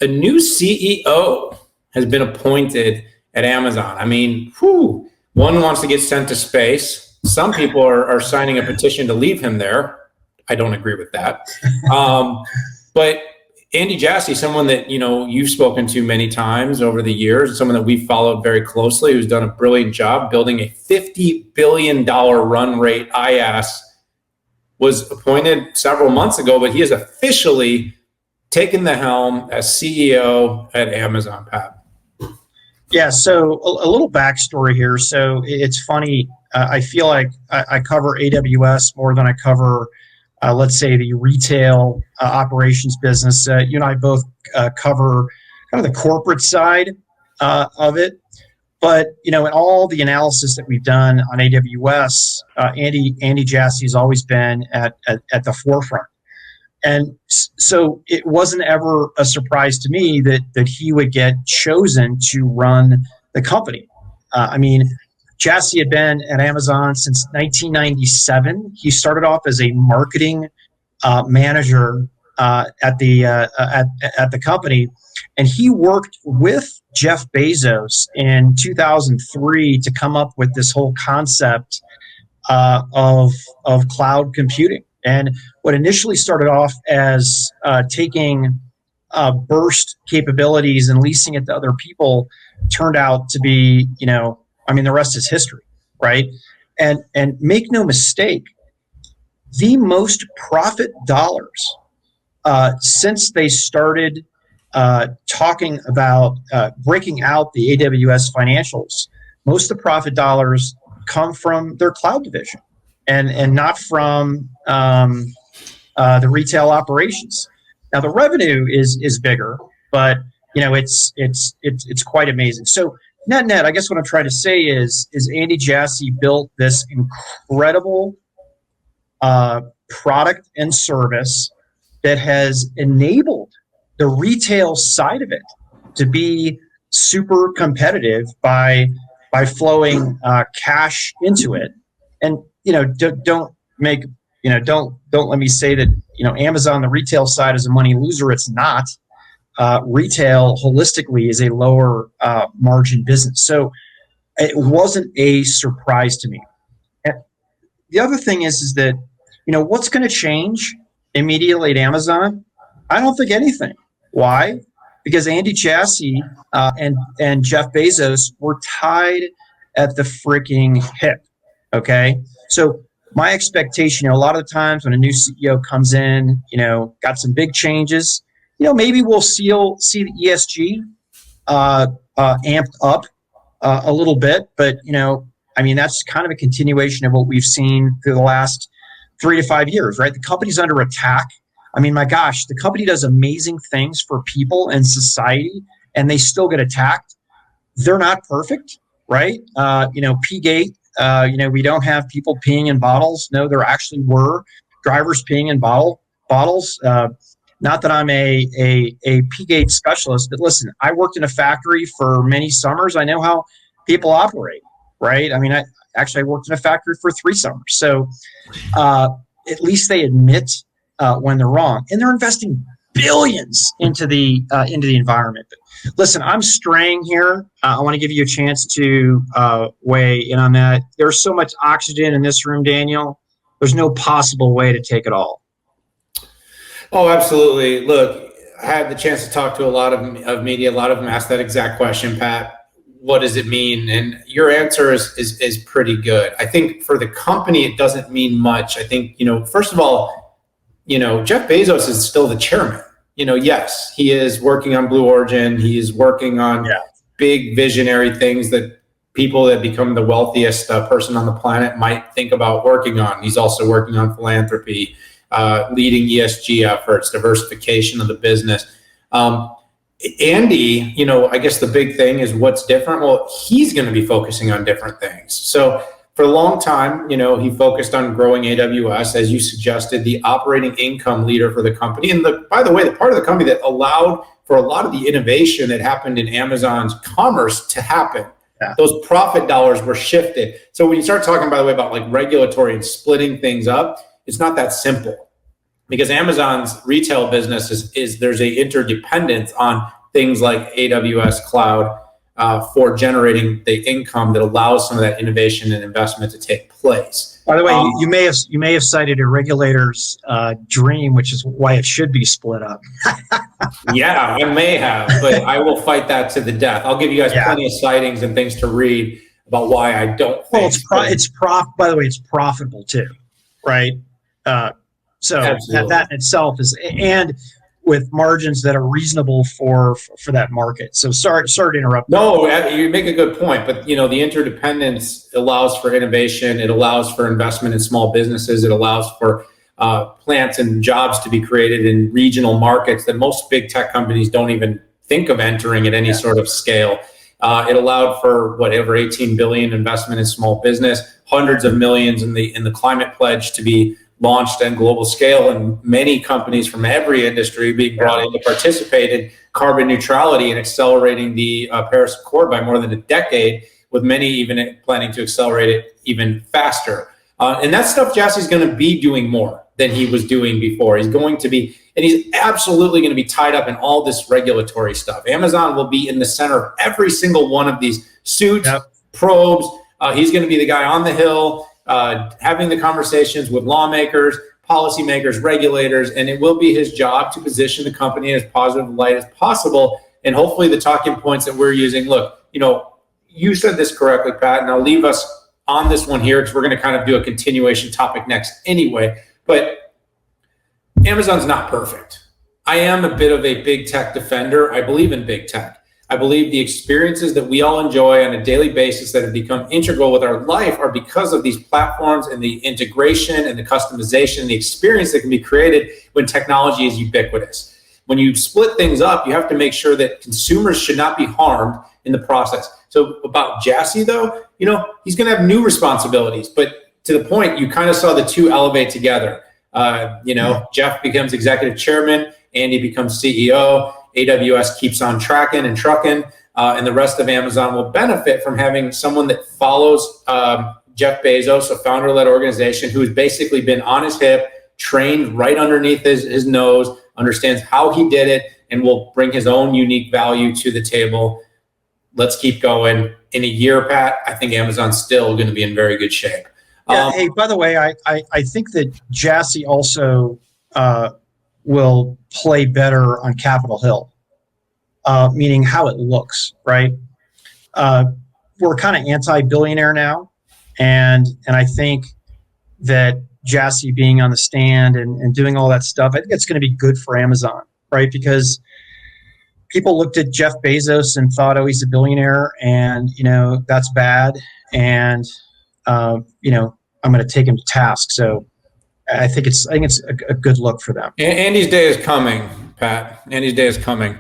a new CEO has been appointed at Amazon. I mean, one wants to get sent to space. Some people are signing a petition to leave him there. I don't agree with that. But Andy Jassy, someone that, you've spoken to many times over the years, someone that we've followed very closely, who's done a brilliant job building a $50 billion run rate IaaS, was appointed several months ago, but he has officially taken the helm as CEO at Amazon, Pat. Yeah, so a little backstory here. So it's funny. I feel like I cover AWS more than I cover, let's say, the retail operations business. You and I both cover kind of the corporate side of it. But, in all the analysis that we've done on AWS, Andy Jassy has always been at the forefront. And so it wasn't ever a surprise to me that he would get chosen to run the company. Jassy had been at Amazon since 1997. He started off as a marketing manager at the company, and he worked with Jeff Bezos in 2003 to come up with this whole concept of cloud computing. And what initially started off as taking burst capabilities and leasing it to other people turned out to be, the rest is history, right? And make no mistake, the most profit dollars since they started talking about breaking out the AWS financials, most of the profit dollars come from their cloud division and not from the retail operations. Now the revenue is bigger, but it's quite amazing. So net, I guess what I'm trying to say is Andy Jassy built this incredible product and service that has enabled the retail side of it to be super competitive by flowing cash into it. And don't let me say that Amazon, the retail side, is a money loser. It's not. Retail holistically is a lower margin business, so it wasn't a surprise to me. And the other thing is that what's going to change immediately at Amazon? I don't think anything. Why? Because Andy Jassy and Jeff Bezos were tied at the freaking hip. Okay, so my expectation, a lot of the times when a new CEO comes in, got some big changes, maybe we'll see the ESG amped up a little bit, but that's kind of a continuation of what we've seen through the last 3 to 5 years, right? The company's under attack. My gosh, the company does amazing things for people and society, and they still get attacked. They're not perfect, right? P-Gate, we don't have people peeing in bottles. No, there actually were drivers peeing in bottles. Not that I'm a P-Gate specialist, but listen, I worked in a factory for many summers. I know how people operate, right? I worked in a factory for 3 summers. So at least they admit when they're wrong, and they're investing billions into the environment. But listen, I'm straying here. I want to give you a chance to weigh in on that. There's so much oxygen in this room, Daniel. There's no possible way to take it all. Oh, absolutely. Look, I had the chance to talk to a lot of media. A lot of them asked that exact question, Pat. What does it mean? And your answer is pretty good. I think for the company, it doesn't mean much. I think, first of all, Jeff Bezos is still the chairman. Yes, he is working on Blue Origin. He is working on big visionary things that people that become the wealthiest person on the planet might think about working on. He's also working on philanthropy, leading ESG efforts, diversification of the business. Andy, I guess the big thing is what's different. Well, he's going to be focusing on different things. So for a long time, he focused on growing AWS, as you suggested, the operating income leader for the company. And by the way, the part of the company that allowed for a lot of the innovation that happened in Amazon's commerce to happen. Yeah. Those profit dollars were shifted. So when you start talking, by the way, about like regulatory and splitting things up, it's not that simple. because Amazon's retail business is there's a interdependence on things like AWS cloud for generating the income that allows some of that innovation and investment to take place. By the way, you may have cited a regulator's dream, which is why it should be split up. Yeah, I may have, but I will fight that to the death. I'll give you guys plenty of sightings and things to read about why I don't. Well, by the way, it's profitable too, right? So that in itself is, and with margins that are reasonable for that market. So sorry to interrupt. No, you make a good point, but the interdependence allows for innovation. It allows for investment in small businesses. It allows for plants and jobs to be created in regional markets that most big tech companies don't even think of entering at any sort of scale. It allowed for over 18 billion investment in small business, hundreds of millions in the climate pledge to be launched on global scale, and many companies from every industry being brought in to participate in carbon neutrality and accelerating the Paris Accord by more than a decade, with many even planning to accelerate it even faster. And that stuff Jassy's going to be doing more than he was doing before. He's going to be, and he's absolutely going to be tied up in all this regulatory stuff. Amazon will be in the center of every single one of these suits, probes. He's going to be the guy on the Hill, having the conversations with lawmakers, policymakers, regulators, and it will be his job to position the company in as positive light as possible. And hopefully the talking points that we're using, look, you said this correctly, Pat, and I'll leave us on this one here because we're going to kind of do a continuation topic next anyway. But Amazon's not perfect. I am a bit of a big tech defender. I believe in big tech. I believe the experiences that we all enjoy on a daily basis that have become integral with our life are because of these platforms and the integration and the customization and the experience that can be created when technology is ubiquitous. When you split things up, you have to make sure that consumers should not be harmed in the process. So about Jassy, though, he's going to have new responsibilities. But to the point, you kind of saw the two elevate together. Jeff becomes executive chairman, Andy becomes CEO. AWS keeps on tracking and trucking, and the rest of Amazon will benefit from having someone that follows Jeff Bezos, a founder-led organization who has basically been on his hip, trained right underneath his nose, understands how he did it, and will bring his own unique value to the table. Let's keep going. In a year, Pat, I think Amazon's still going to be in very good shape. Yeah, hey, by the way, I think that Jassy also will play better on Capitol Hill, meaning how it looks, right? We're kind of anti-billionaire now, and I think that Jassy being on the stand and doing all that stuff, I think it's going to be good for Amazon, right? Because people looked at Jeff Bezos and thought, oh, he's a billionaire, and that's bad, and I'm going to take him to task. So I think it's a good look for them. Andy's day is coming, Pat. Andy's day is coming.